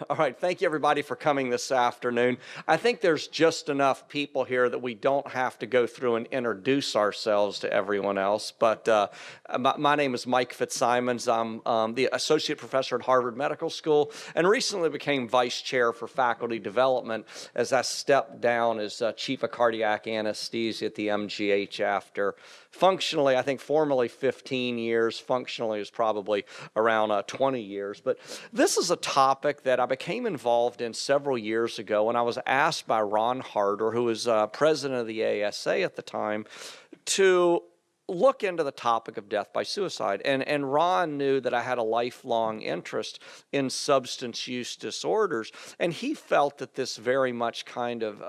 All right, thank you everybody for coming this afternoon. I think there's just enough people here that we don't have to go through and introduce ourselves to everyone else. But my name is Mike Fitzsimons. I'm the associate professor at Harvard Medical School and recently became vice chair for faculty development as I stepped down as chief of cardiac anesthesia at the MGH after functionally, I think formally 15 years, functionally is probably around 20 years. But this is a topic that I became involved in several years ago when I was asked by Ron Harder, who was president of the ASA at the time, to look into the topic of death by suicide. And Ron knew that I had a lifelong interest in substance use disorders, and he felt that this very much kind of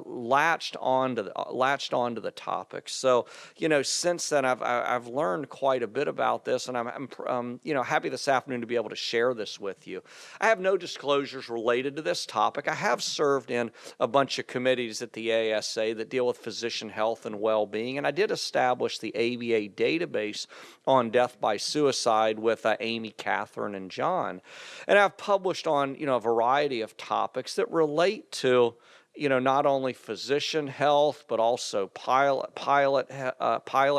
latched onto the topic. So, since then I've learned quite a bit about this, and I'm happy this afternoon to be able to share this with you. I have no disclosures related to this topic. I have served in a bunch of committees at the ASA that deal with physician health and well-being, and I did establish the ABA database on death by suicide with Amy, Catherine, and John. And I've published on, a variety of topics that relate to, not only physician health, but also pilot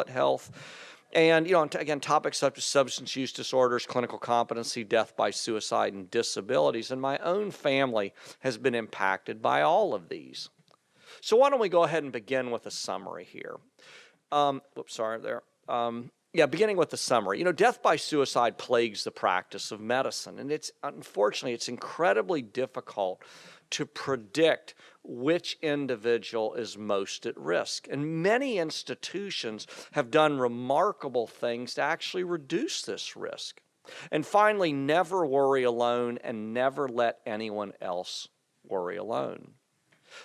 health. And, again, topics such as substance use disorders, clinical competency, death by suicide, and disabilities. And my own family has been impacted by all of these. So why don't we go ahead and begin with a summary here. Beginning with the summary. Death by suicide plagues the practice of medicine, and unfortunately, it's incredibly difficult to predict which individual is most at risk. And many institutions have done remarkable things to actually reduce this risk. And finally, never worry alone and never let anyone else worry alone.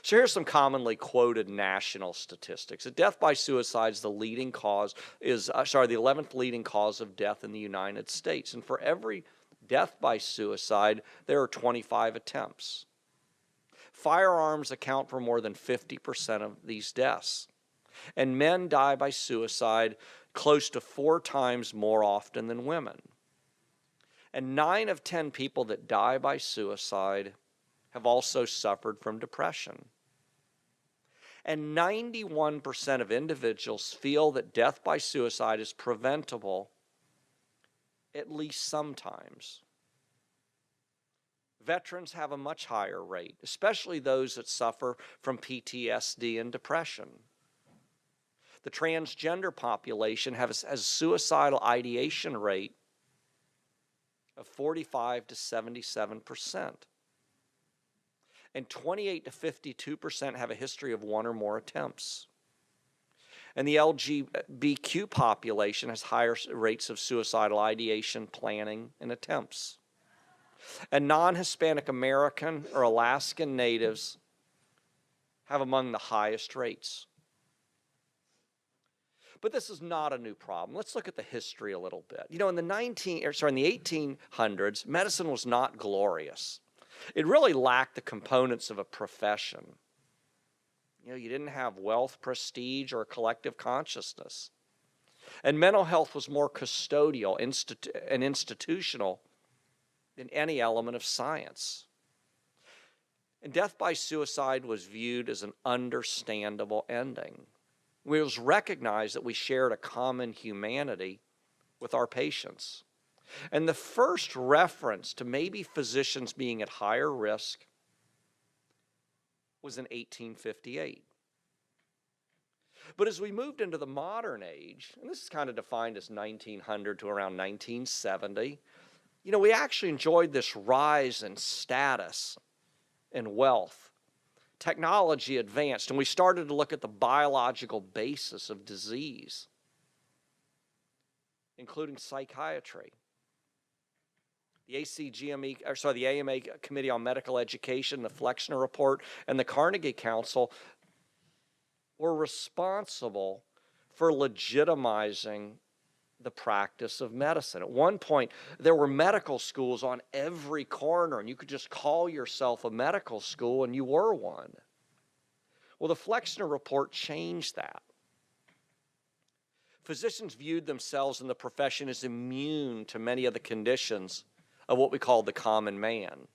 So here's some commonly quoted national statistics. Death by suicide is the 11th leading cause of death in the United States. And for every death by suicide, there are 25 attempts. Firearms account for more than 50% of these deaths. And men die by suicide close to 4 times more often than women. And 9 of 10 people that die by suicide have also suffered from depression. And 91% of individuals feel that death by suicide is preventable at least sometimes. Veterans have a much higher rate, especially those that suffer from PTSD and depression. The transgender population has a suicidal ideation rate of 45 to 77%. And 28 to 52% have a history of 1 or more attempts. And the LGBTQ population has higher rates of suicidal ideation, planning, and attempts. And non-Hispanic American or Alaskan natives have among the highest rates. But this is not a new problem. Let's look at the history a little bit. In the 1800s, medicine was not glorious. It really lacked the components of a profession. You didn't have wealth, prestige, or collective consciousness. And mental health was more custodial and institutional than any element of science. And death by suicide was viewed as an understandable ending. It was recognized that we shared a common humanity with our patients. And the first reference to maybe physicians being at higher risk was in 1858. But as we moved into the modern age, and this is kind of defined as 1900 to around 1970, we actually enjoyed this rise in status and wealth. Technology advanced, and we started to look at the biological basis of disease, including psychiatry. The AMA Committee on Medical Education, the Flexner Report, and the Carnegie Council were responsible for legitimizing the practice of medicine. At one point, there were medical schools on every corner, and you could just call yourself a medical school, and you were one. Well, the Flexner Report changed that. Physicians viewed themselves in the profession as immune to many of the conditions of what we call the common man.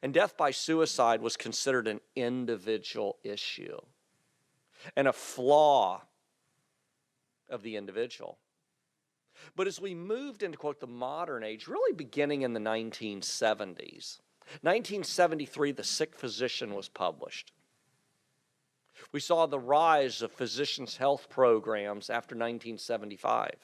And death by suicide was considered an individual issue and a flaw of the individual. But as we moved into, quote, the modern age, really beginning in the 1970s, 1973, The Sick Physician was published. We saw the rise of physicians' health programs after 1975.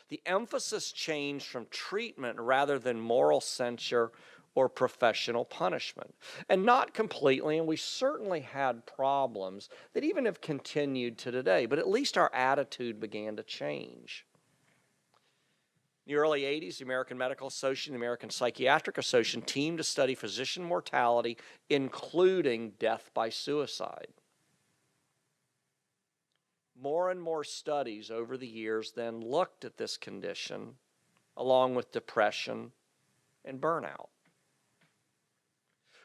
The emphasis changed from treatment rather than moral censure or professional punishment. And not completely, and we certainly had problems that even have continued to today, but at least our attitude began to change. In the early 80s, the American Medical Association, the American Psychiatric Association teamed to study physician mortality, including death by suicide. More and more studies over the years then looked at this condition, along with depression and burnout.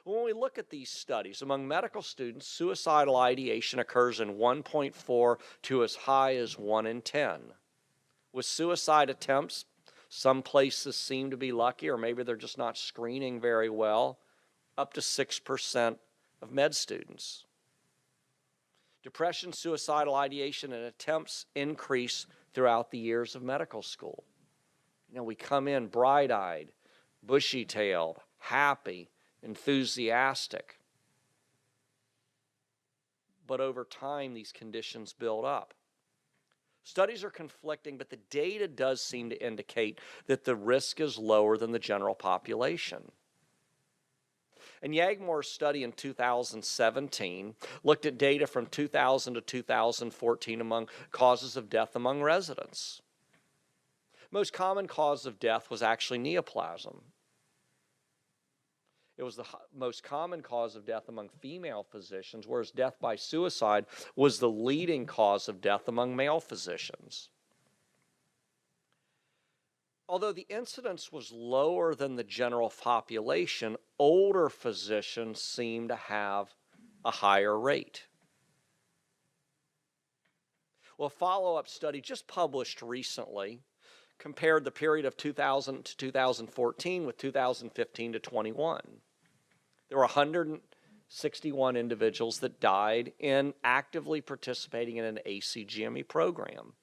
When we look at these studies, among medical students, suicidal ideation occurs in 1.4 to as high as 1 in 10. With suicide attempts, some places seem to be lucky, or maybe they're just not screening very well, up to 6% of med students. Depression, suicidal ideation, and attempts increase throughout the years of medical school. You know, we come in bright-eyed, bushy-tailed, happy, enthusiastic. But over time, these conditions build up. Studies are conflicting, but the data does seem to indicate that the risk is lower than the general population. And Yagmore's study in 2017 looked at data from 2000 to 2014 among causes of death among residents. Most common cause of death was actually neoplasm. It was the most common cause of death among female physicians, whereas death by suicide was the leading cause of death among male physicians. Although the incidence was lower than the general population, older physicians seem to have a higher rate. Well, a follow-up study just published recently compared the period of 2000 to 2014 with 2015 to 21. There were 161 individuals that died in actively participating in an ACGME program.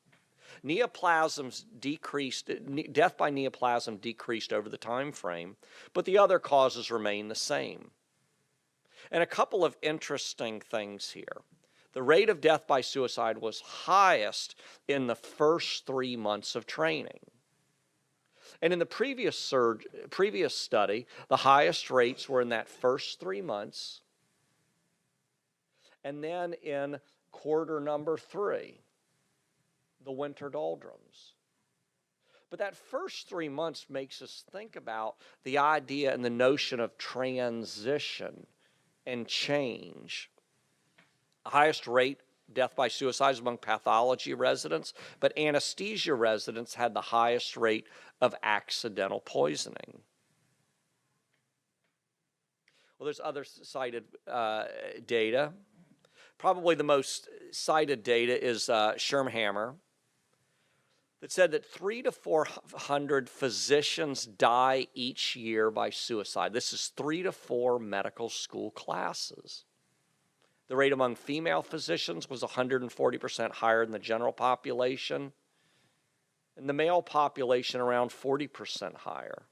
Neoplasms decreased, death by neoplasm decreased over the time frame, but the other causes remain the same. And a couple of interesting things here. The rate of death by suicide was highest in the first 3 months of training. And in the previous study, the highest rates were in that first 3 months, and then in quarter number 3, the winter doldrums. But that first 3 months makes us think about the idea and the notion of transition and change. The highest rate death by suicide is among pathology residents, but anesthesia residents had the highest rate of accidental poisoning. Well, there's other cited data. Probably the most cited data is Shermhammer, that said that 300 to 400 physicians die each year by suicide. This is 3 to 4 medical school classes. The rate among female physicians was 140% higher than the general population, and the male population around 40% higher.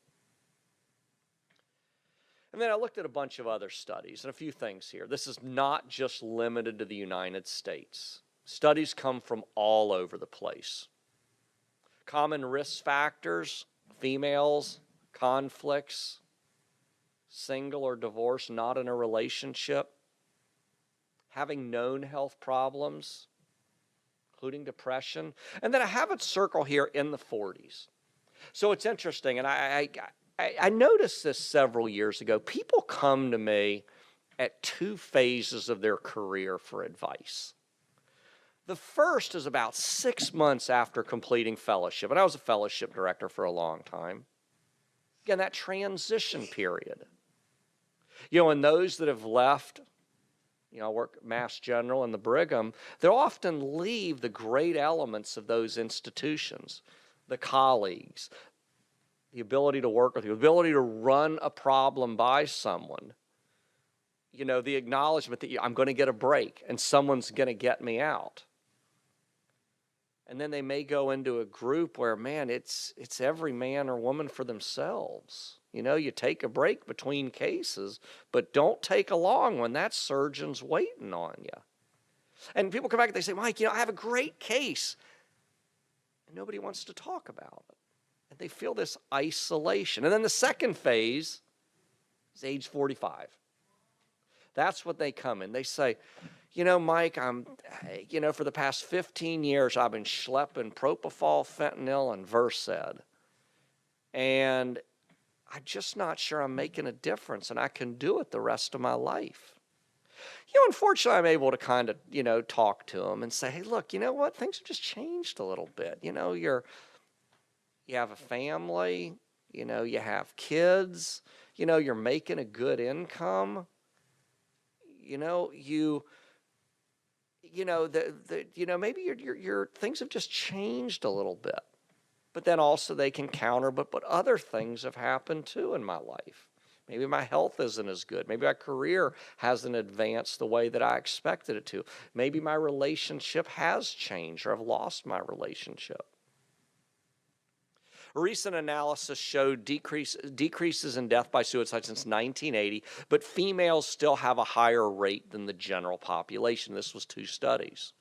And then I looked at a bunch of other studies and a few things here. This is not just limited to the United States. Studies come from all over the place. Common risk factors: females, conflicts, single or divorced, not in a relationship, having known health problems, including depression. And then I have it circled here in the 40s. So it's interesting, and I noticed this several years ago. People come to me at 2 phases of their career for advice. The first is about 6 months after completing fellowship, and I was a fellowship director for a long time. Again, that transition period. You know, and those that have left, you know, I work at Mass General and the Brigham, they often leave the great elements of those institutions, the colleagues, the ability to work with you, the ability to run a problem by someone, the acknowledgement that I'm going to get a break and someone's going to get me out. And then they may go into a group where, man, it's every man or woman for themselves. You take a break between cases, but don't take a long one. That surgeon's waiting on you. And people come back and they say, Mike, I have a great case. And nobody wants to talk about it. And they feel this isolation. And then the second phase is age 45. That's what they come in. They say, Mike, for the past 15 years, I've been schlepping propofol, fentanyl, and Versed. And I'm just not sure I'm making a difference, and I can do it the rest of my life. Unfortunately, I'm able to kind of, talk to them and say, hey, look, you know what? Things have just changed a little bit. You have a family, you have kids, you're making a good income. Maybe your things have just changed a little bit. But then also they can counter, but other things have happened too in my life. Maybe my health isn't as good. Maybe my career hasn't advanced the way that I expected it to. Maybe my relationship has changed, or I've lost my relationship. A recent analysis showed decreases in death by suicide since 1980, but females still have a higher rate than the general population. This was 2 studies.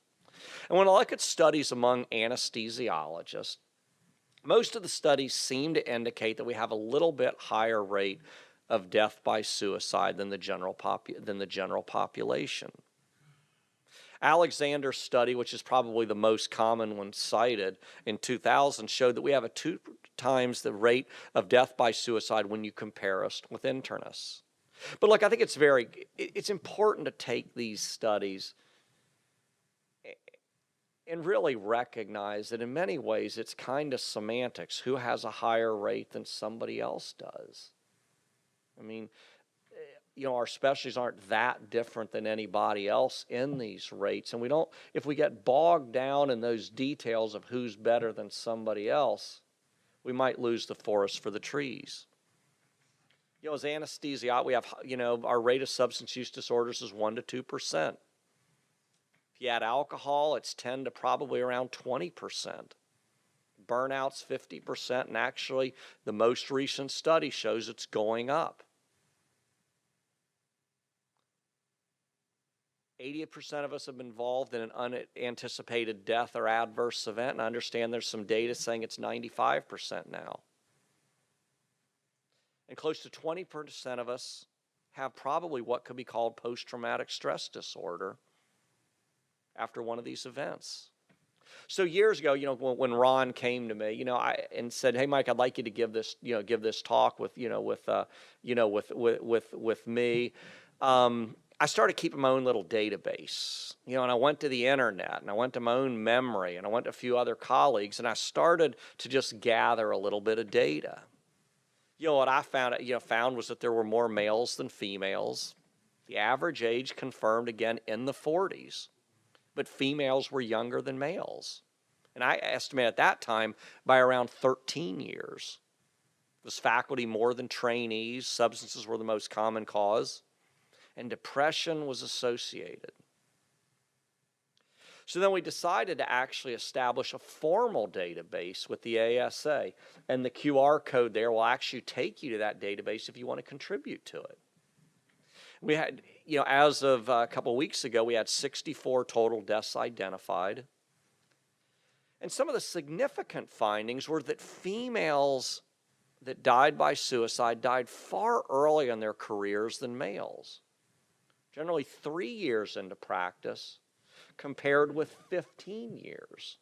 And when I look at studies among anesthesiologists, most of the studies seem to indicate that we have a little bit higher rate of death by suicide than the general population. Alexander's study, which is probably the most common one cited in 2000, showed that we have a 2 times the rate of death by suicide when you compare us with internists. But look, I think it's important to take these studies and really recognize that in many ways it's kind of semantics. Who has a higher rate than somebody else does? I mean, our specialties aren't that different than anybody else in these rates. And if we get bogged down in those details of who's better than somebody else, we might lose the forest for the trees. As anesthesiologists, we have, our rate of substance use disorders is 1% to 2%. If you add alcohol, it's 10 to probably around 20%. Burnout's 50%, and actually the most recent study shows it's going up. 80% of us have been involved in an unanticipated death or adverse event, and I understand there's some data saying it's 95% now. And close to 20% of us have probably what could be called post-traumatic stress disorder after one of these events. So years ago, when Ron came to me, and said, "Hey, Mike, I'd like you to give this talk with me." I started keeping my own little database, and I went to the internet, and I went to my own memory, and I went to a few other colleagues, and I started to just gather a little bit of data. What I found was that there were more males than females. The average age confirmed, again, in the 40s, but females were younger than males. And I estimate at that time by around 13 years. Was faculty more than trainees? Substances were the most common cause. And depression was associated. So then we decided to actually establish a formal database with the ASA, and the QR code there will actually take you to that database if you want to contribute to it. We had, as of a couple of weeks ago, we had 64 total deaths identified. And some of the significant findings were that females that died by suicide died far earlier in their careers than males. Generally 3 years into practice, compared with 15 years.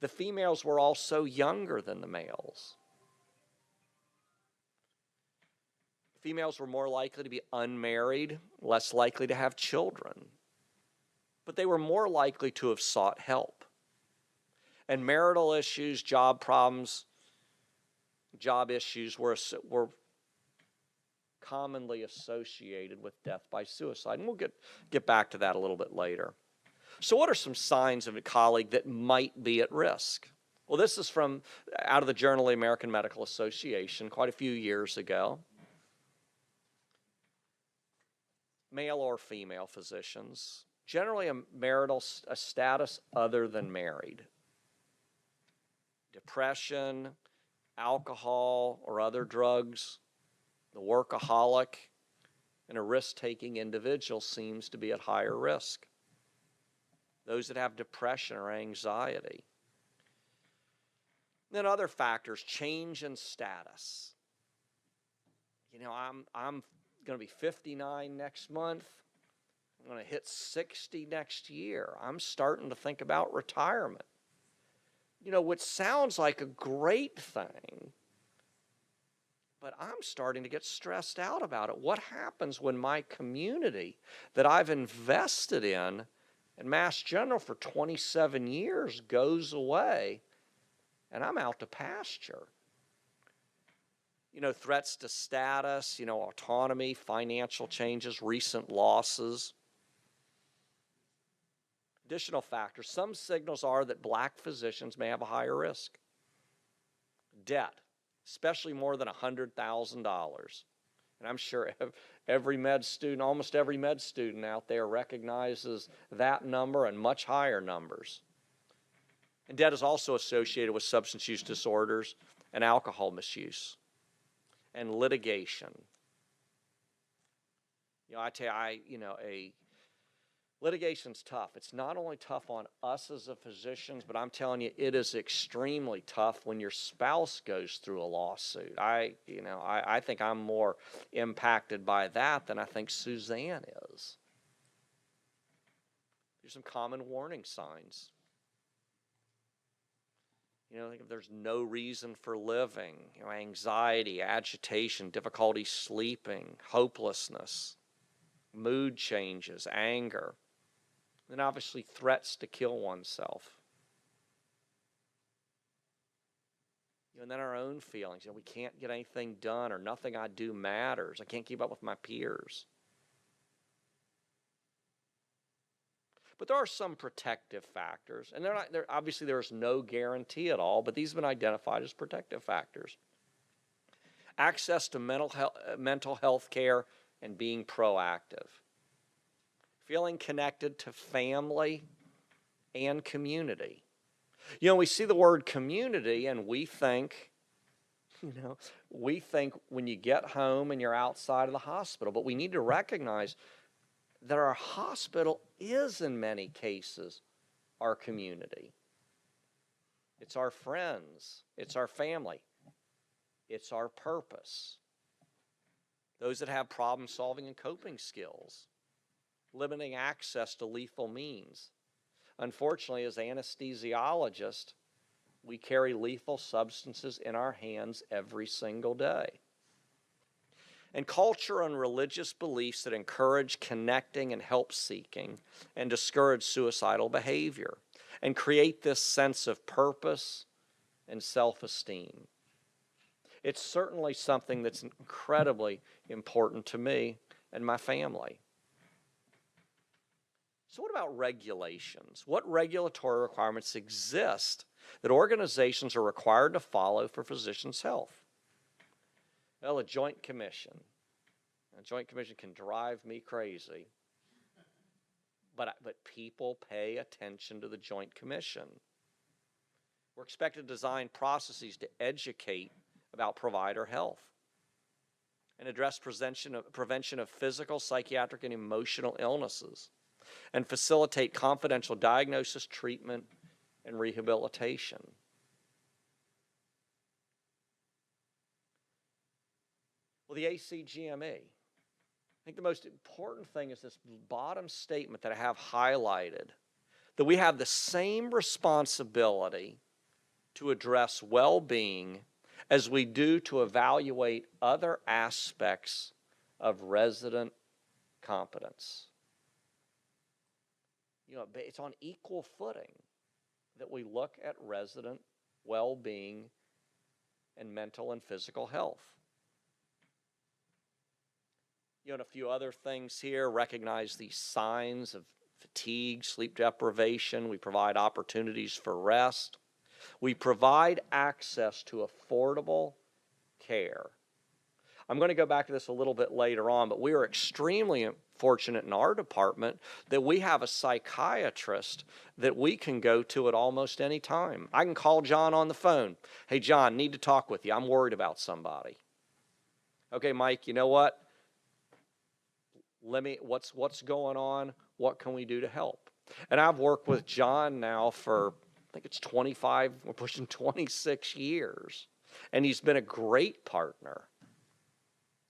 The females were also younger than the males. Females were more likely to be unmarried, less likely to have children. But they were more likely to have sought help. And marital issues, job problems, job issues were commonly associated with death by suicide. And we'll get back to that a little bit later. So what are some signs of a colleague that might be at risk? Well, this is from out of the Journal of the American Medical Association quite a few years ago. Male or female physicians, generally a status other than married. Depression, alcohol or other drugs, the workaholic, and a risk-taking individual seems to be at higher risk. Those that have depression or anxiety. Then other factors, change in status. You know, I'm going to be 59 next month. I'm going to hit 60 next year. I'm starting to think about retirement. You know, which sounds like a great thing, but I'm starting to get stressed out about it. What happens when my community that I've invested in Mass General for 27 years goes away and I'm out to pasture? You know, threats to status, you know, autonomy, financial changes, recent losses. Additional factors. Some signals are that black physicians may have a higher risk. Debt, especially more than $100,000. And I'm sure every med student, almost every med student out there recognizes that number and much higher numbers. And debt is also associated with substance use disorders and alcohol misuse and litigation. You know, I tell you, litigation's tough. It's not only tough on us as physicians, but I'm telling you, it is extremely tough when your spouse goes through a lawsuit. I think I'm more impacted by that than I think Suzanne is. There's some common warning signs. You know, if there's no reason for living, you know, anxiety, agitation, difficulty sleeping, hopelessness, mood changes, anger. Then obviously threats to kill oneself. You know, and then our own feelings. You know, we can't get anything done, or nothing I do matters. I can't keep up with my peers. But there are some protective factors, and obviously there's no guarantee at all, but these have been identified as protective factors. Access to mental health care and being proactive. Feeling connected to family and community. You know, we see the word community and we think when you get home and you're outside of the hospital, but we need to recognize that our hospital is in many cases our community. It's our friends, it's our family, it's our purpose. Those that have problem solving and coping skills. Limiting access to lethal means. Unfortunately, as anesthesiologists, we carry lethal substances in our hands every single day. And culture and religious beliefs that encourage connecting and help seeking and discourage suicidal behavior and create this sense of purpose and self-esteem. It's certainly something that's incredibly important to me and my family. So what about regulations? What regulatory requirements exist that organizations are required to follow for physicians' health? Well, a joint commission. A joint commission can drive me crazy. But people pay attention to the joint commission. We're expected to design processes to educate about provider health and address prevention of physical, psychiatric, and emotional illnesses, and facilitate confidential diagnosis, treatment, and rehabilitation. Well, the ACGME, I think the most important thing is this bottom statement that I have highlighted, that we have the same responsibility to address well-being as we do to evaluate other aspects of resident competence. You know, it's on equal footing that we look at resident well-being and mental and physical health. You know, and a few other things here, recognize these signs of fatigue, sleep deprivation. We provide opportunities for rest. We provide access to affordable care. I'm going to go back to this a little bit later on, but we are extremely fortunate in our department that we have a psychiatrist that we can go to at almost any time. I can call John on the phone. Hey, John, need to talk with you. I'm worried about somebody. Okay, Mike, you know what? What's going on? What can we do to help? And I've worked with John now for, I think it's 25, we're pushing 26 years. And he's been a great partner.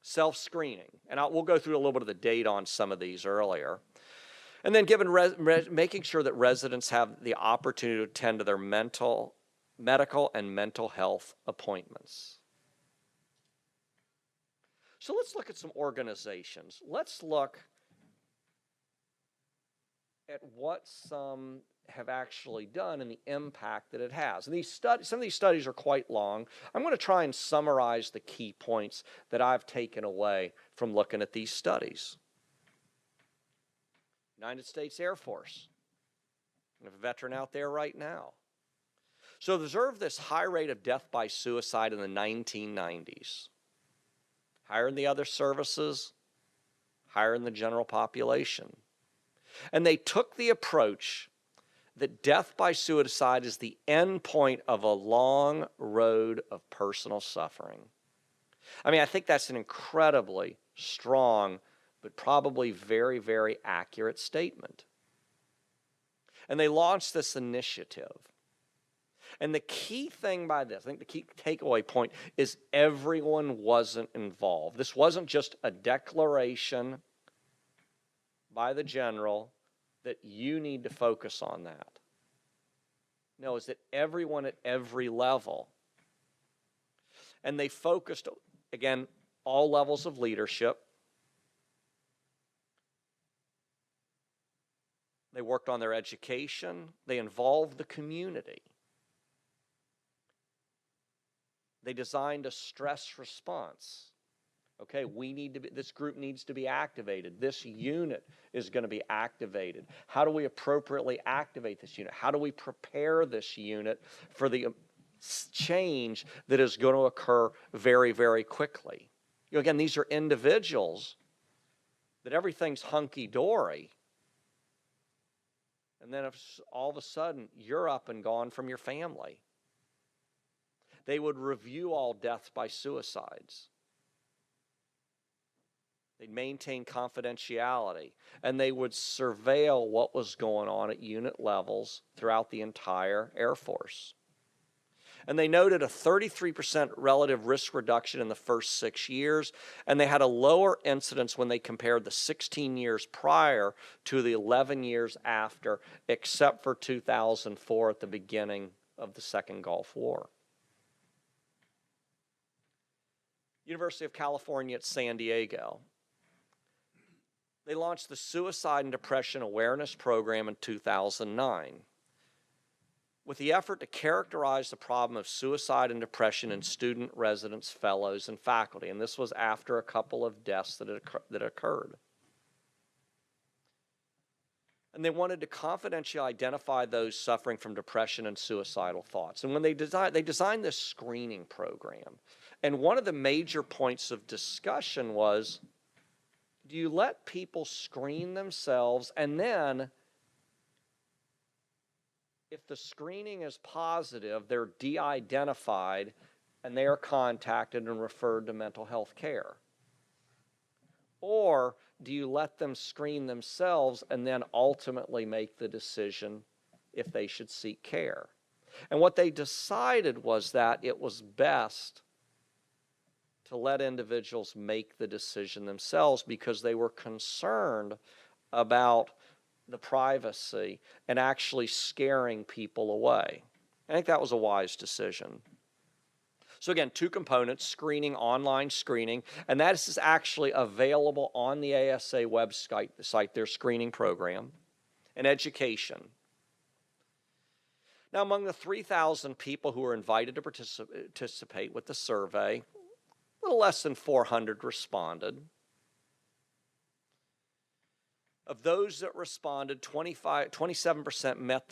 Self-screening, and we'll go through a little bit of the data on some of these earlier. And then making sure that residents have the opportunity to attend to their medical and mental health appointments. So let's look at some organizations. Let's look at what some have actually done and the impact that it has. And some of these studies are quite long. I'm going to try and summarize the key points that I've taken away from looking at these studies. United States Air Force. I have a veteran out there right now. So observe this high rate of death by suicide in the 1990s. Higher in the other services, higher in the general population. And they took the approach that death by suicide is the end point of a long road of personal suffering. I mean, I think that's an incredibly strong, but probably very, very accurate statement. And they launched this initiative. And the key thing by this, I think the key takeaway point is everyone wasn't involved. This wasn't just a declaration by the general that you need to focus on that. No, is that everyone at every level. And they focused, again, all levels of leadership. They worked on their education. They involved the community. They designed a stress response. Okay, this group needs to be activated. This unit is going to be activated. How do we appropriately activate this unit? How do we prepare this unit for the change that is going to occur very, very quickly? You know, again, these are individuals that everything's hunky-dory. And then if all of a sudden you're up and gone from your family. They would review all deaths by suicides. They'd maintain confidentiality, and they would surveil what was going on at unit levels throughout the entire Air Force. And they noted a 33% relative risk reduction in the first 6 years, and they had a lower incidence when they compared the 16 years prior to the 11 years after, except for 2004 at the beginning of the Second Gulf War. University of California at San Diego. They launched the Suicide and Depression Awareness Program in 2009 with the effort to characterize the problem of suicide and depression in student, residents, fellows, and faculty. And this was after a couple of deaths that occurred. And they wanted to confidentially identify those suffering from depression and suicidal thoughts. And when they designed this screening program. And one of the major points of discussion was, do you let people screen themselves, and then if the screening is positive, they're de-identified and they are contacted and referred to mental health care? Or do you let them screen themselves and then ultimately make the decision if they should seek care? And what they decided was that it was best to let individuals make the decision themselves because they were concerned about the privacy and actually scaring people away. I think that was a wise decision. So again, two components, screening, online screening, and that is actually available on the ASA website, their screening program, and education. Now, among the 3,000 people who were invited to participate with the survey, a little less than 400 responded. Of those that responded, 27% met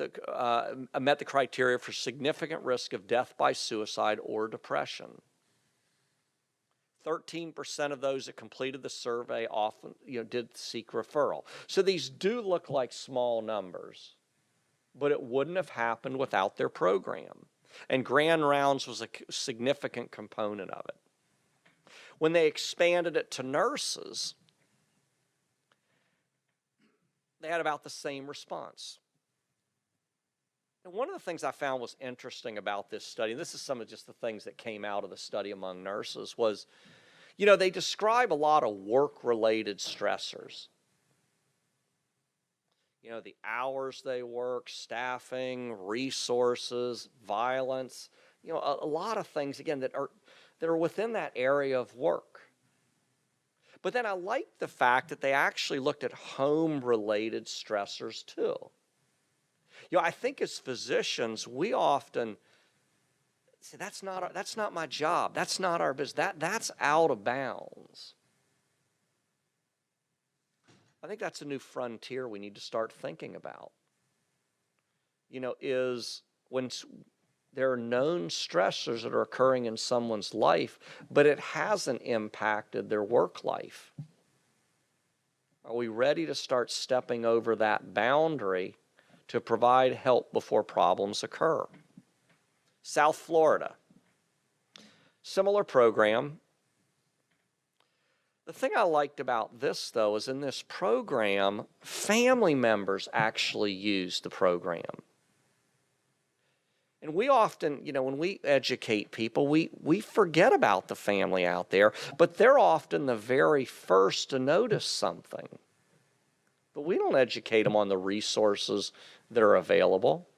the criteria for significant risk of death by suicide or depression. 13% of those that completed the survey often, did seek referral. So these do look like small numbers, but it wouldn't have happened without their program. And Grand Rounds was a significant component of it. When they expanded it to nurses, they had about the same response. And one of the things I found was interesting about this study, and this is some of just the things that came out of the study among nurses, was, they describe a lot of work-related stressors. The hours they work, staffing, resources, violence, a lot of things, again, that are within that area of work. But then I like the fact that they actually looked at home-related stressors too. I think as physicians, we often say, that's not my job. That's not our business. That's out of bounds. I think that's a new frontier we need to start thinking about. Is when there are known stressors that are occurring in someone's life, but it hasn't impacted their work life. Are we ready to start stepping over that boundary to provide help before problems occur? South Florida, similar program. The thing I liked about this, though, is in this program, family members actually used the program. And we often, when we educate people, we forget about the family out there, but they're often the very first to notice something. But we don't educate them on the resources that are available.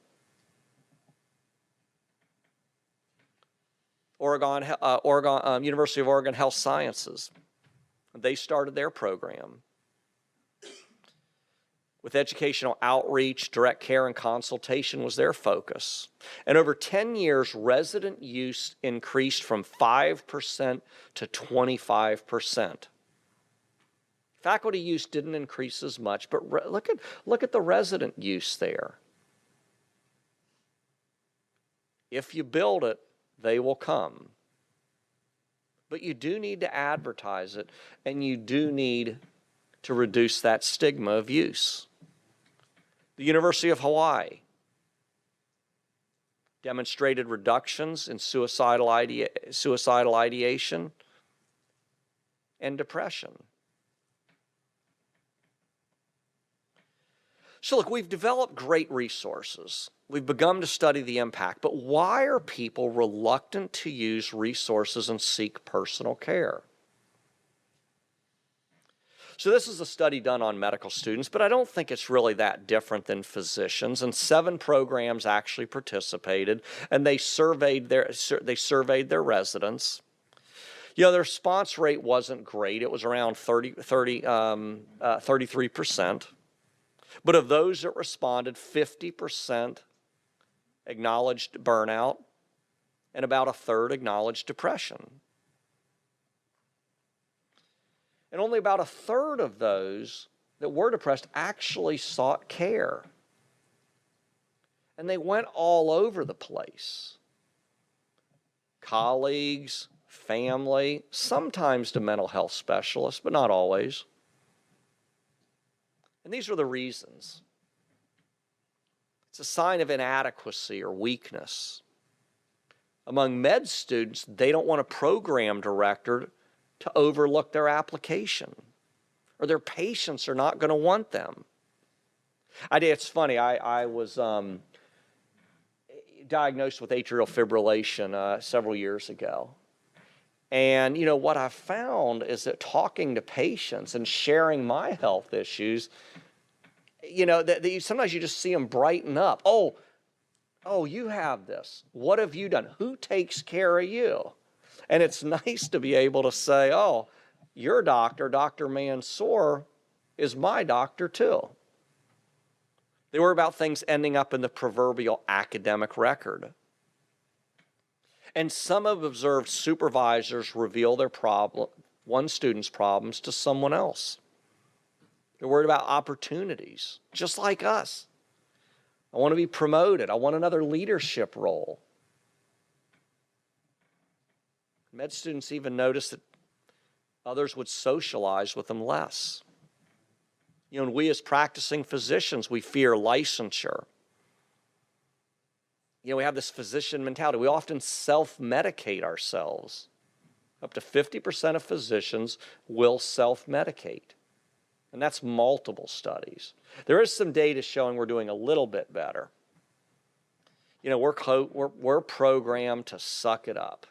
University of Oregon Health Sciences. They started their program with educational outreach, direct care, and consultation was their focus. And over 10 years, resident use increased from 5% to 25%. Faculty use didn't increase as much, but look at the resident use there. If you build it, they will come. But you do need to advertise it, and you do need to reduce that stigma of use. The University of Hawaii demonstrated reductions in suicidal ideation and depression. So look, we've developed great resources. We've begun to study the impact, but why are people reluctant to use resources and seek personal care? So this is a study done on medical students, but I don't think it's really that different than physicians. And 7 programs actually participated, and they surveyed their residents. Their response rate wasn't great. It was around 33%. But of those that responded, 50% acknowledged burnout, and about a third acknowledged depression. And only about a third of those that were depressed actually sought care. And they went all over the place. Colleagues, family, sometimes to mental health specialists, but not always. And these are the reasons. It's a sign of inadequacy or weakness. Among med students, they don't want a program director to overlook their application, or their patients are not going to want them. It's funny, I was diagnosed with atrial fibrillation several years ago. And, what I found is that talking to patients and sharing my health issues, sometimes you just see them brighten up. Oh, you have this. What have you done? Who takes care of you? And it's nice to be able to say, oh, your doctor, Dr. Mansour, is my doctor too. They worry about things ending up in the proverbial academic record. And some have observed supervisors reveal one student's problems to someone else. They're worried about opportunities, just like us. I want to be promoted. I want another leadership role. Med students even notice that others would socialize with them less. You know, and we as practicing physicians, we fear licensure. You know, we have this physician mentality. We often self-medicate ourselves. Up to 50% of physicians will self-medicate. And that's multiple studies. There is some data showing we're doing a little bit better. You know, we're programmed to suck it up.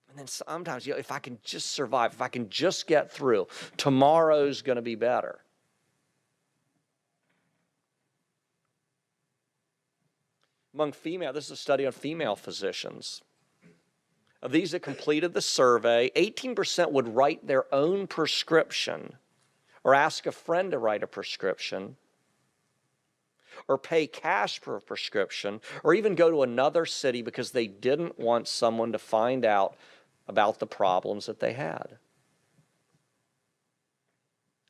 And then sometimes, you know, if I can just survive, if I can just get through, tomorrow's going to be better. Among female, this is a study on female physicians. Of these that completed the survey, 18% would write their own prescription or ask a friend to write a prescription or pay cash for a prescription or even go to another city because they didn't want someone to find out about the problems that they had.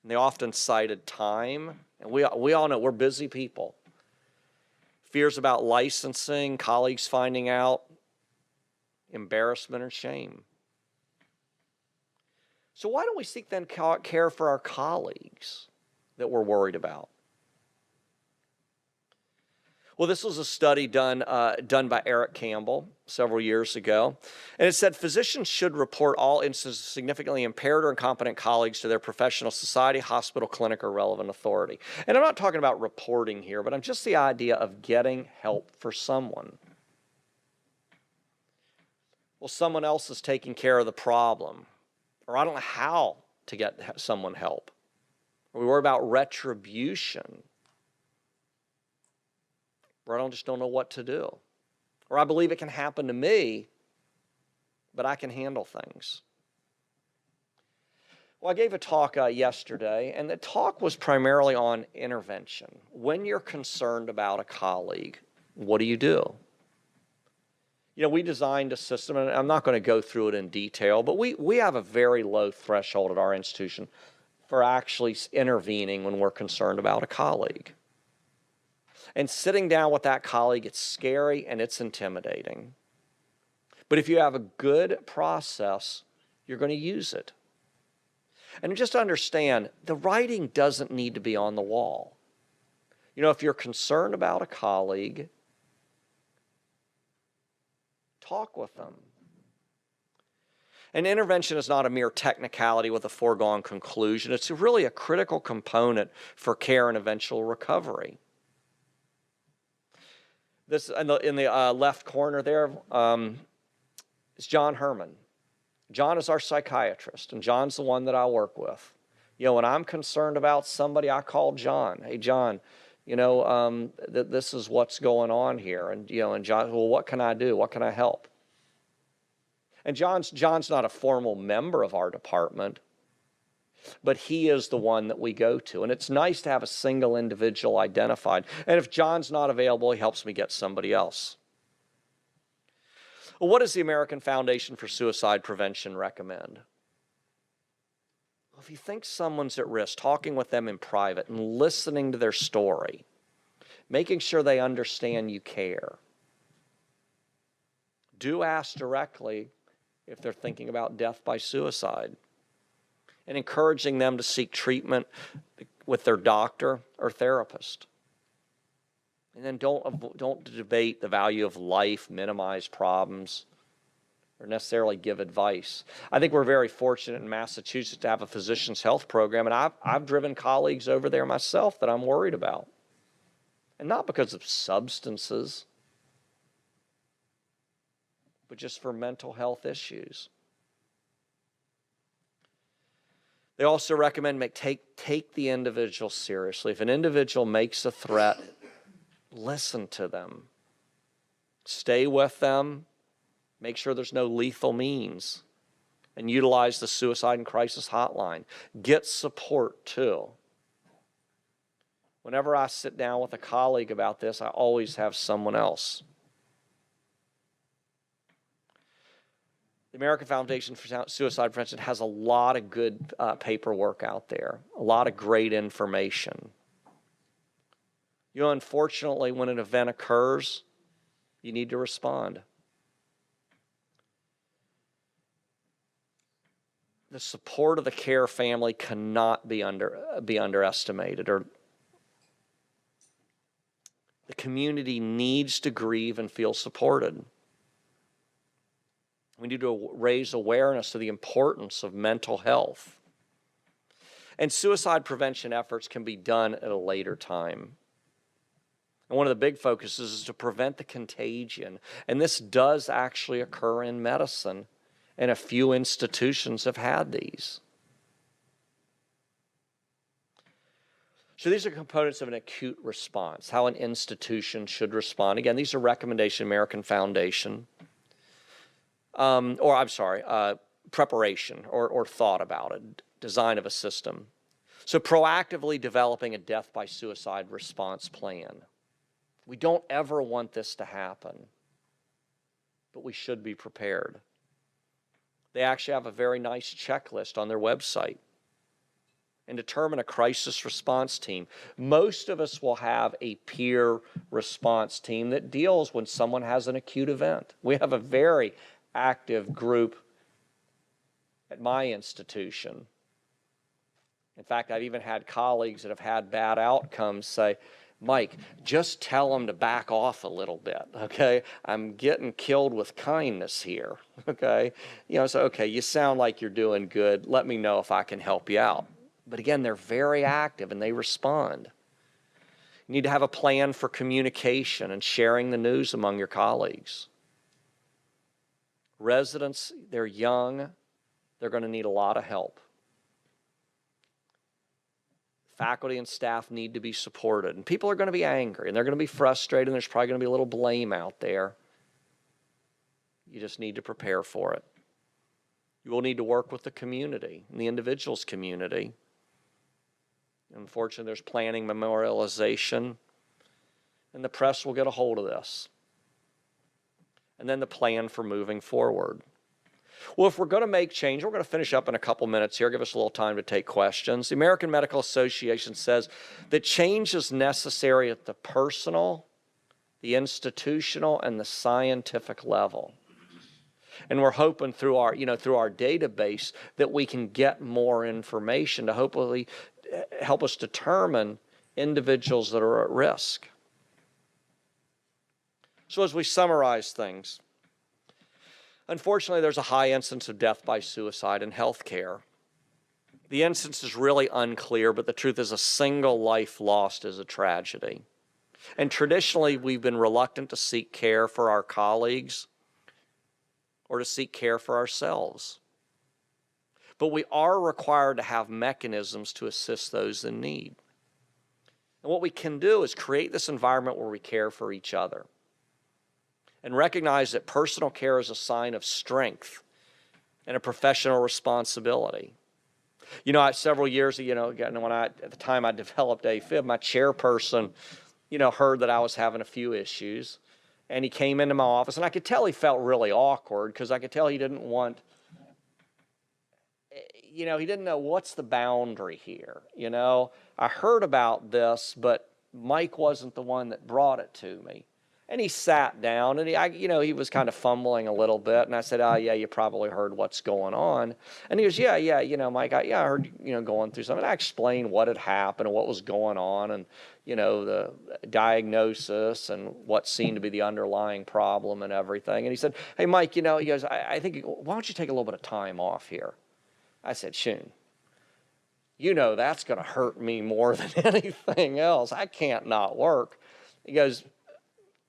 And they often cited time, and we all know we're busy people. Fears about licensing, colleagues finding out, embarrassment or shame. So why don't we seek then care for our colleagues that we're worried about? Well, this was a study done by Eric Campbell several years ago, and it said physicians should report all instances of significantly impaired or incompetent colleagues to their professional society, hospital, clinic, or relevant authority. And I'm not talking about reporting here, but I'm just the idea of getting help for someone. Well, someone else is taking care of the problem, or I don't know how to get someone help. Or we worry about retribution, or I just don't know what to do. Or I believe it can happen to me, but I can handle things. Well, I gave a talk yesterday, and the talk was primarily on intervention. When you're concerned about a colleague, what do you do? You know, we designed a system, and I'm not going to go through it in detail, but we have a very low threshold at our institution for actually intervening when we're concerned about a colleague. And sitting down with that colleague, it's scary and it's intimidating. But if you have a good process, you're going to use it. And just understand, the writing doesn't need to be on the wall. You know, if you're concerned about a colleague, talk with them. An intervention is not a mere technicality with a foregone conclusion. It's really a critical component for care and eventual recovery. This in the left corner there is John Herman. John is our psychiatrist, and John's the one that I work with. You know, when I'm concerned about somebody, I call John. Hey, John, you know, this is what's going on here. And, you know, and John, well, what can I do? What can I help? And John's not a formal member of our department, but he is the one that we go to. And it's nice to have a single individual identified. And if John's not available, he helps me get somebody else. Well, what does the American Foundation for Suicide Prevention recommend? Well, if you think someone's at risk, talking with them in private and listening to their story, making sure they understand you care. Do ask directly if they're thinking about death by suicide, and encouraging them to seek treatment with their doctor or therapist. And then don't debate the value of life, minimize problems, or necessarily give advice. I think we're very fortunate in Massachusetts to have a physician's health program, and I've driven colleagues over there myself that I'm worried about. And not because of substances, but just for mental health issues. They also recommend take the individual seriously. If an individual makes a threat, listen to them. Stay with them. Make sure there's no lethal means. And utilize the Suicide and Crisis Hotline. Get support too. Whenever I sit down with a colleague about this, I always have someone else. The American Foundation for Suicide Prevention has a lot of good paperwork out there, a lot of great information. You know, unfortunately, when an event occurs, you need to respond. The support of the care family cannot be underestimated, or the community needs to grieve and feel supported. We need to raise awareness of the importance of mental health. And suicide prevention efforts can be done at a later time. And one of the big focuses is to prevent the contagion. And this does actually occur in medicine, and a few institutions have had these. So these are components of an acute response, how an institution should respond. Again, these are recommendations, American Foundation. Preparation or thought about it, design of a system. So proactively developing a death by suicide response plan. We don't ever want this to happen, but we should be prepared. They actually have a very nice checklist on their website. And determine a crisis response team. Most of us will have a peer response team that deals when someone has an acute event. We have a very active group at my institution. In fact, I've even had colleagues that have had bad outcomes say, Mike, just tell them to back off a little bit, okay? I'm getting killed with kindness here, okay? You know, so, okay, you sound like you're doing good. Let me know if I can help you out. But again, they're very active and they respond. You need to have a plan for communication and sharing the news among your colleagues. Residents, they're young, they're going to need a lot of help. Faculty and staff need to be supported. And people are going to be angry and they're going to be frustrated and there's probably going to be a little blame out there. You just need to prepare for it. You will need to work with the community and the individual's community. Unfortunately, there's planning memorialization, and the press will get a hold of this. And then the plan for moving forward. Well, if we're going to make change, we're going to finish up in a couple minutes here, give us a little time to take questions. The American Medical Association says that change is necessary at the personal, the institutional, and the scientific level. And we're hoping through our database that we can get more information to hopefully help us determine individuals that are at risk. So as we summarize things, unfortunately, there's a high incidence of death by suicide in healthcare. The incidence is really unclear, but the truth is a single life lost is a tragedy. And traditionally, we've been reluctant to seek care for our colleagues or to seek care for ourselves. But we are required to have mechanisms to assist those in need. And what we can do is create this environment where we care for each other and recognize that personal care is a sign of strength and a professional responsibility. You know, several years, at the time I developed AFib, my chairperson, heard that I was having a few issues. And he came into my office, and I could tell he felt really awkward because I could tell he didn't want, he didn't know what's the boundary here. I heard about this, but Mike wasn't the one that brought it to me. And he sat down, and he was kind of fumbling a little bit. And I said, "Oh, yeah, you probably heard what's going on." And he goes, "Yeah, Mike, I heard, going through something." And I explained what had happened and what was going on, and the diagnosis and what seemed to be the underlying problem and everything. And he said, "Hey, Mike, he goes, I think, why don't you take a little bit of time off here?" I said, "Shun, that's going to hurt me more than anything else. I can't not work." He goes,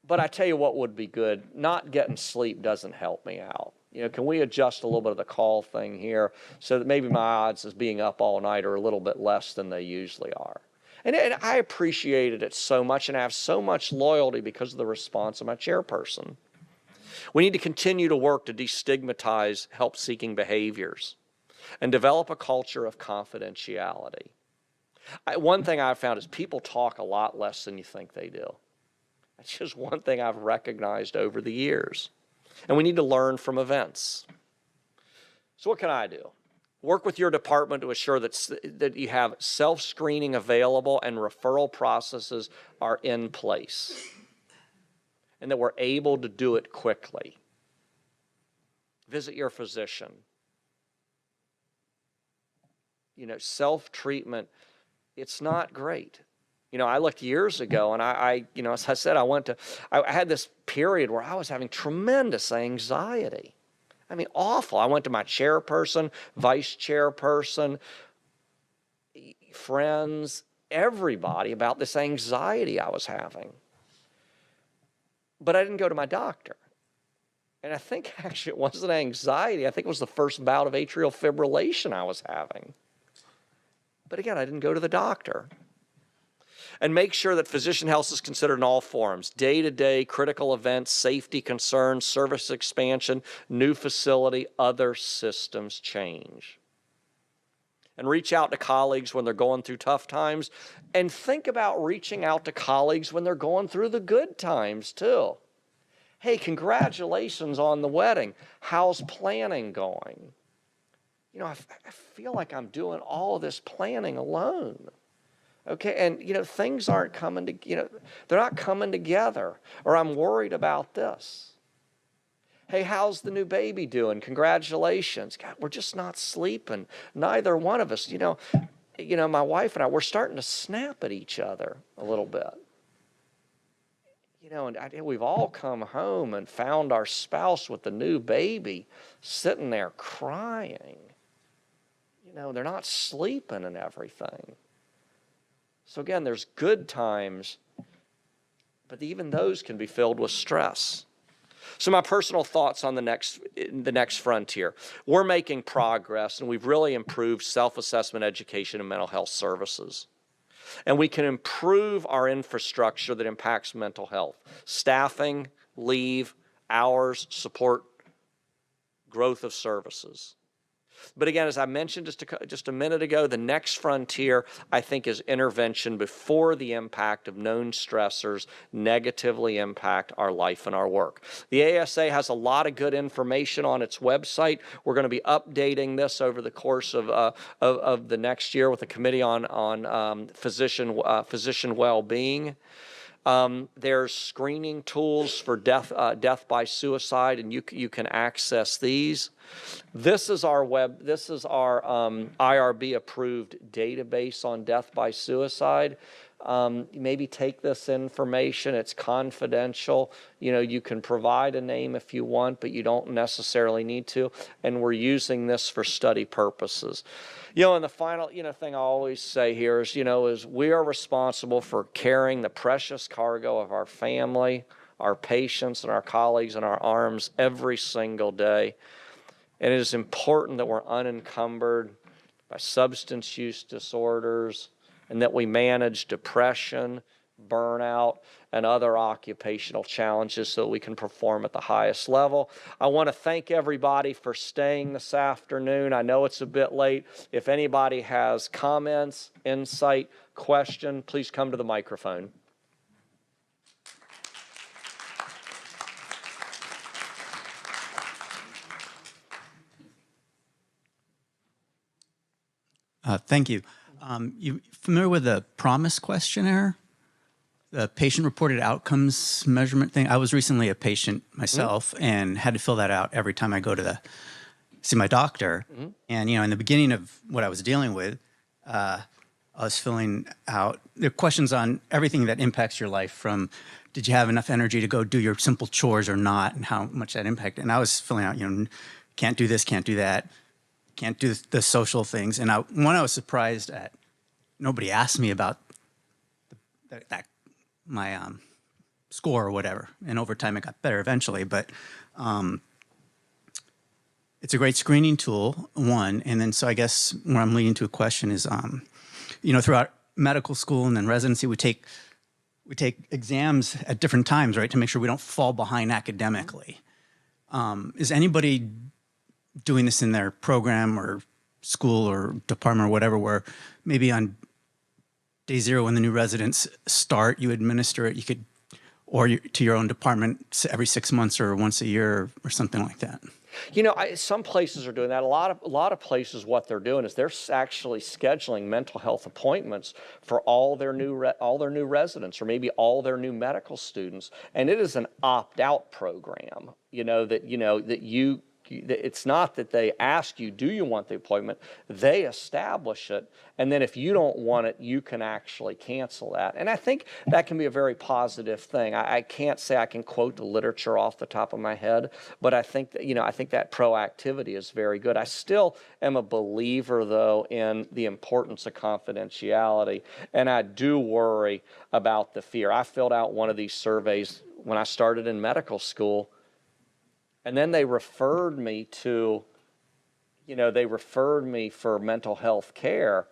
"But I tell you what would be good. Not getting sleep doesn't help me out. Can we adjust a little bit of the call thing here so that maybe my odds of being up all night are a little bit less than they usually are?" And I appreciated it so much, and I have so much loyalty because of the response of my chairperson. We need to continue to work to destigmatize help-seeking behaviors and develop a culture of confidentiality. One thing I've found is people talk a lot less than you think they do. That's just one thing I've recognized over the years. And we need to learn from events. So what can I do? Work with your department to assure that you have self-screening available and referral processes are in place and that we're able to do it quickly. Visit your physician. You know, self-treatment, it's not great. You know, I looked years ago and I you know, as I said, I had this period where I was having tremendous anxiety. I mean, awful. I went to my chairperson, vice chairperson, friends, everybody about this anxiety I was having. But I didn't go to my doctor. And I think actually it wasn't anxiety. I think it was the first bout of atrial fibrillation I was having. But again, I didn't go to the doctor. And make sure that physician health is considered in all forms: day-to-day, critical events, safety concerns, service expansion, new facility, other systems change. And reach out to colleagues when they're going through tough times. And think about reaching out to colleagues when they're going through the good times too. Hey, congratulations on the wedding. How's planning going? You know, I feel like I'm doing all of this planning alone. Okay, and you know, things aren't coming to, you know, they're not coming together, or I'm worried about this. Hey, how's the new baby doing? Congratulations. God, we're just not sleeping. Neither one of us, you know, my wife and I, we're starting to snap at each other a little bit. You know, and we've all come home and found our spouse with the new baby sitting there crying. You know, they're not sleeping and everything. So again, there's good times, but even those can be filled with stress. So my personal thoughts on the next frontier. We're making progress, and we've really improved self-assessment education and mental health services. And we can improve our infrastructure that impacts mental health: staffing, leave, hours, support, growth of services. But again, as I mentioned just a minute ago, the next frontier, I think, is intervention before the impact of known stressors negatively impact our life and our work. The ASA has a lot of good information on its website. We're going to be updating this over the course of the next year with a committee on physician well-being. There's screening tools for death by suicide, and you can access these. This is our IRB approved database on death by suicide. Maybe take this information. It's confidential. You know, you can provide a name if you want, but you don't necessarily need to. And we're using this for study purposes. You know, and the final, thing I always say here is, is we are responsible for carrying the precious cargo of our family, our patients, and our colleagues in our arms every single day. And it is important that we're unencumbered by substance use disorders, and that we manage depression, burnout, and other occupational challenges so that we can perform at the highest level. I want to thank everybody for staying this afternoon. I know it's a bit late. If anybody has comments, insight, question, please come to the microphone. Thank you. You familiar with the PROMIS questionnaire, the patient-reported outcomes measurement thing? I was recently a patient myself and had to fill that out every time I go to see my doctor. And, in the beginning of what I was dealing with, I was filling out the questions on everything that impacts your life, from did you have enough energy to go do your simple chores or not, and how much that impacted. And I was filling out, can't do this, can't do that. Can't do the social things. And I was surprised at nobody asked me about my score or whatever. And over time, it got better eventually. But it's a great screening tool, one. And then so I guess where I'm leading to a question is, throughout medical school and then residency, we take exams at different times, right, to make sure we don't fall behind academically. Is anybody doing this in their program or school or department or whatever, where maybe on day zero when the new residents start, you administer it, to your own department every 6 months or once a year or something like that? Some places are doing that. A lot of places, what they're doing is they're actually scheduling mental health appointments for all their new residents, or maybe all their new medical students, and it is an opt-out program. It's not that they ask you, do you want the appointment? They establish it, and then if you don't want it, you can actually cancel that. And I think that can be a very positive thing. I can't say I can quote the literature off the top of my head, but I think that proactivity is very good. I still am a believer, though, in the importance of confidentiality, and I do worry about the fear. I filled out one of these surveys when I started in medical school, and then they referred me for mental health care.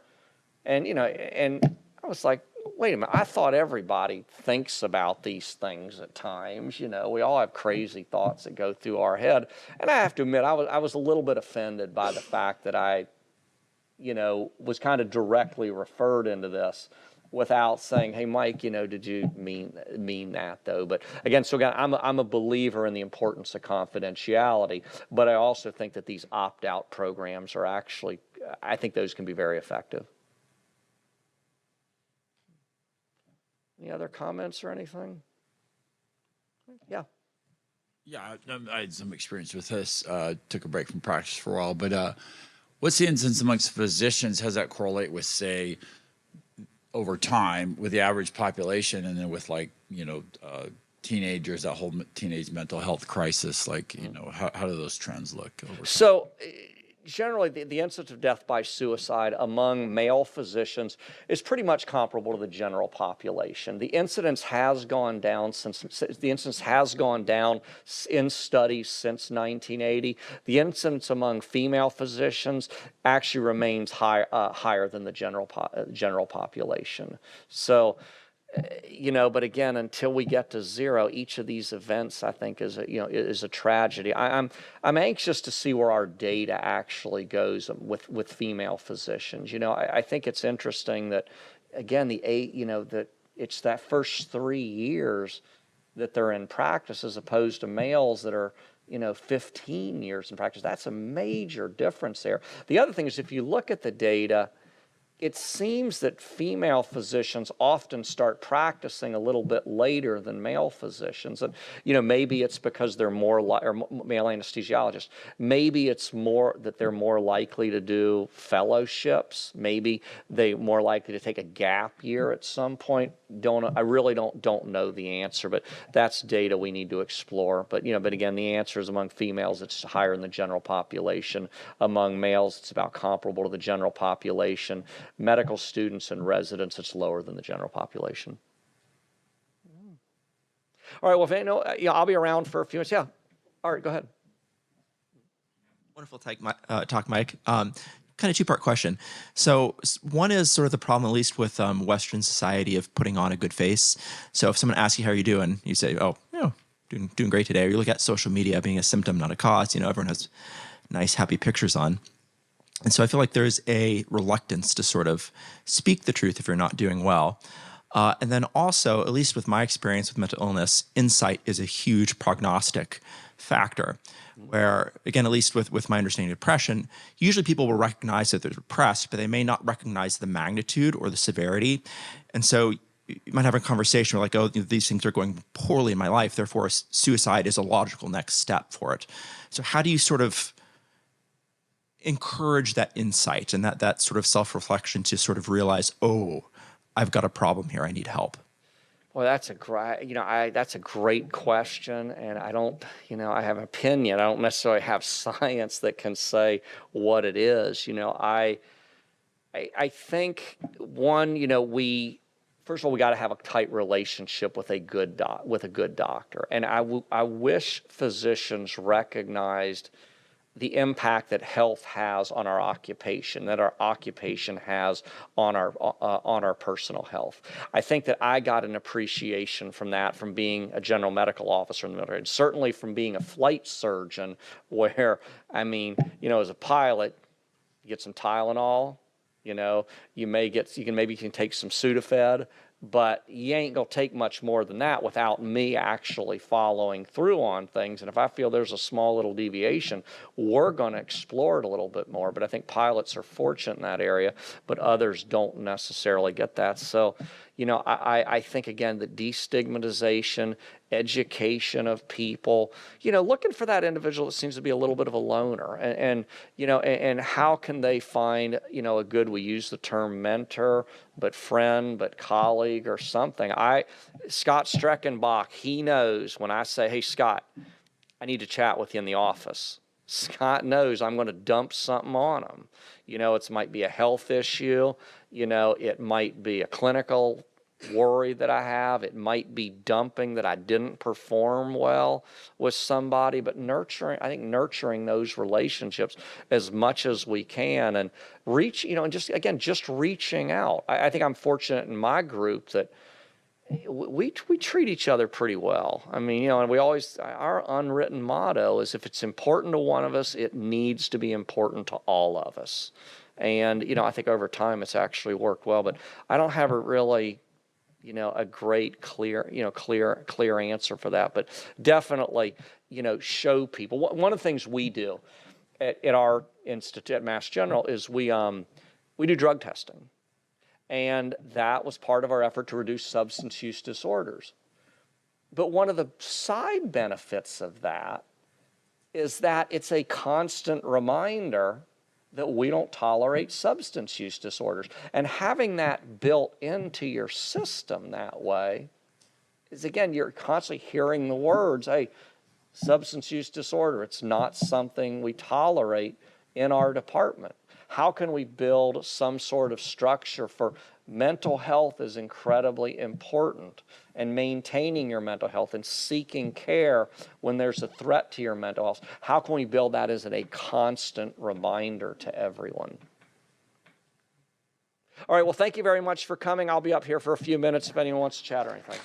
And I was like, wait a minute, I thought everybody thinks about these things at times. We all have crazy thoughts that go through our head. And I have to admit, I was a little bit offended by the fact that I was kind of directly referred into this without saying, hey, Mike, did you mean that, though? But again, I'm a believer in the importance of confidentiality, but I also think that these opt-out programs are actually, I think those can be very effective. Any other comments or anything? Yeah. Yeah, I had some experience with this. Took a break from practice for a while, but what's the incidence amongst physicians? How does that correlate with, say, over time with the average population, and then with teenagers, that whole teenage mental health crisis? How do those trends look over time? So generally, the incidence of death by suicide among male physicians is pretty much comparable to the general population. The incidence has gone down in studies since 1980. The incidence among female physicians actually remains higher than the general population. So, but again, until we get to zero, each of these events, I think, is a tragedy. I'm anxious to see where our data actually goes with female physicians. I think it's interesting that, again, that it's that first 3 years that they're in practice, as opposed to males that are 15 years in practice. That's a major difference there. The other thing is, if you look at the data, it seems that female physicians often start practicing a little bit later than male physicians. And, maybe it's because they're or male anesthesiologists. Maybe it's more that they're more likely to do fellowships. Maybe they're more likely to take a gap year at some point. I really don't know the answer, but that's data we need to explore. But again, the answer is among females, it's higher in the general population. Among males, it's about comparable to the general population. Medical students and residents, it's lower than the general population. All right, well, I'll be around for a few minutes. Yeah. All right, go ahead. Wonderful talk, Mike. Kind of two-part question. So one is sort of the problem, at least with Western society, of putting on a good face. So if someone asks you how you're doing, you say, oh, doing great today. Or you look at social media being a symptom, not a cause. Everyone has nice, happy pictures on. And so I feel like there's a reluctance to sort of speak the truth if you're not doing well. And then also, at least with my experience with mental illness, insight is a huge prognostic factor. Where, again, at least with my understanding of depression, usually people will recognize that they're depressed, but they may not recognize the magnitude or the severity. And so you might have a conversation where these things are going poorly in my life, therefore suicide is a logical next step for it. So how do you sort of encourage that insight and that sort of self-reflection to sort of realize, oh, I've got a problem here, I need help? Well, that's a great question, and I don't, I have an opinion. I don't necessarily have science that can say what it is. I think first of all, we got to have a tight relationship with a good doctor, and I wish physicians recognized the impact that health has on our occupation, that our occupation has on our personal health. I think that I got an appreciation from that from being a general medical officer in the military, and certainly from being a flight surgeon, where, as a pilot, you get some Tylenol, you can take some Sudafed, but you ain't gonna take much more than that without me actually following through on things. And if I feel there's a small little deviation, we're gonna explore it a little bit more. But I think pilots are fortunate in that area, but others don't necessarily get that. So, you know, I think, again, the destigmatization, education of people, you know, looking for that individual that seems to be a little bit of a loner, and you know, and how can they find, you know, a good, we use the term mentor, but friend, but colleague or something. Scott Streckenbach, he knows when I say, hey, Scott, I need to chat with you in the office. Scott knows I'm going to dump something on him. You know, it might be a health issue. You know, it might be a clinical worry that I have. It might be dumping that I didn't perform well with somebody. But I think nurturing those relationships as much as we can, and you know, and just reaching out. I think I'm fortunate in my group that we treat each other pretty well. I mean, you know, and our unwritten motto is, if it's important to one of us, it needs to be important to all of us. And, you know, I think over time it's actually worked well, but I don't have a really, you know, a great, clear answer for that. But definitely, you know, show people. One of the things we do at our institute at Mass General is we do drug testing. And that was part of our effort to reduce substance use disorders. But one of the side benefits of that is that it's a constant reminder that we don't tolerate substance use disorders. And having that built into your system that way is, again, you're constantly hearing the words, hey, substance use disorder, it's not something we tolerate in our department. How can we build some sort of structure for mental health is incredibly important, and maintaining your mental health and seeking care when there's a threat to your mental health? How can we build that as a constant reminder to everyone? All right, well, thank you very much for coming. I'll be up here for a few minutes if anyone wants to chat or anything.